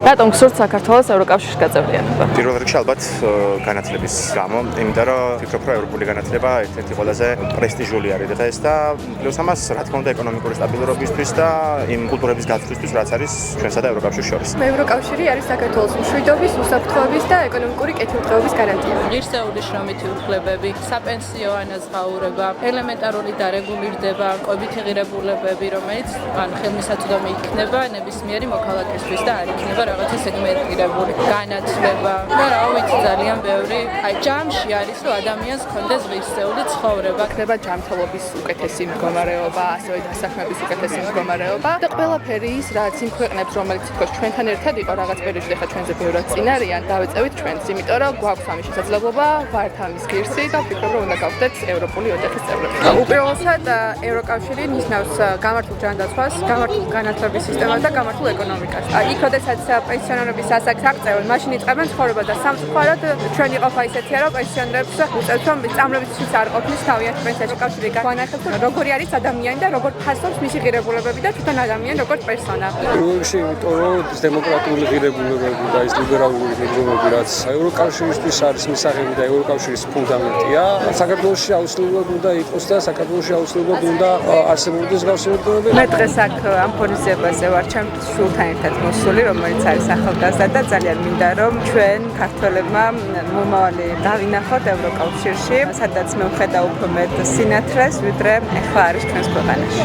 რატომ გსურთ საქართველოს ევროკავშირის გაწევრიანება? პირველ რიგში ალბათ განათლების გამო, იმიტომ რომ ვფიქრობ, რომ ევროპული განათლება ერთ-ერთი ყველაზე პრესტიჟული არის დღეს და პლუს ამას, რა თქმა უნდა, ეკონომიკური სტაბილურობისთვის და იმ კულტურების გაცვლისთვის, რაც არის ჩვენსა და ევროკავშირის შორის. ევროკავშირი არის საქართველოს მშვიდობის, უსაფრთხოების და ეკონომიკური კეთილდღეობის გარანტია. ღირსეული შრომითი უფლებები, საპენსიო ანაზღაურება, ელემენტარული დარეგულირდება, კვებითი ღირებულებები, რომელიც ხელმისაწვდომი იქნება ნებისმიერი მოქალაქისთვის და არ იქნება რაღაცა სეგმენტირებული განათლება. და რა ვიცი, ძალიან ბევრი, ჯამში არის, რომ ადამიანს ჰქონდეს ღირსეული ცხოვრება. ხდება ჯანმრთელობის უკეთესი მდგომარეობა, ასევე დასაქმების უკეთესი მდგომარეობა და ყველაფერი ის, რაც იმ ქვეყნებს, რომელიც თქოს ჩვენთან ერთად იყო რაღაც პერიოდში, ხა ჩვენზე ბევრად წინ არიან, დავეწევით ჩვენც, იმიტომ რომ გვაქვს ამის შესაძლებლობა, ვართ ამის ღირსი და ვფიქრობ, რომ უნდა გავხდეთ ევროპული ოჯახის წევრები. უპირველესად ევროკავშირი ნიშნავს გამართულ ჯანდაცვას, გამართულ განათლების სისტემას და გამართულ ეკონომიკას. იქ, როდესაც პენსიონერების ასაკს აღწევენ, მაშინ იწყებენ ცხოვრება და სამწუხაროდ ჩვენი ყოფა ისეთია, რომ პენსიონერებს უწევთ, რომ წამლებისთვის არ ყოფნის თავიანთი პენსიაში. კავშირი განახებს, როგორი არის ადამიანი და როგორ ფასობს მისი ღირებულებები და თვითონ ადამიანი როგორც პერსონა. რუსი, იმიტომ რომ დემოკრატიული ღირებულებები და ის ლიბერალური ღირებულებები, რაც ევროკავშირისთვის არის მისაღები და ევროკავშირის ფუნდამენტია, საქართველოში აუცილებლად უნდა იყოს და საქართველოში აუცილებლად უნდა არსებობდეს გავსებობები. მე დღეს აქ ამ ღონისძიებაზე ვარ ჩემს შვილთან ერთად მოსული, რომელიც არის ახალგაზრდა და ძალიან მინდა რომ ჩვენ ქართველებმა მომავალი დავინახოთ ევროკავშირში, სადაც მე ვხედავ უფრო მეტ სინათლეს, ვიდრე ახლა არის ჩვენს ქვეყანაში.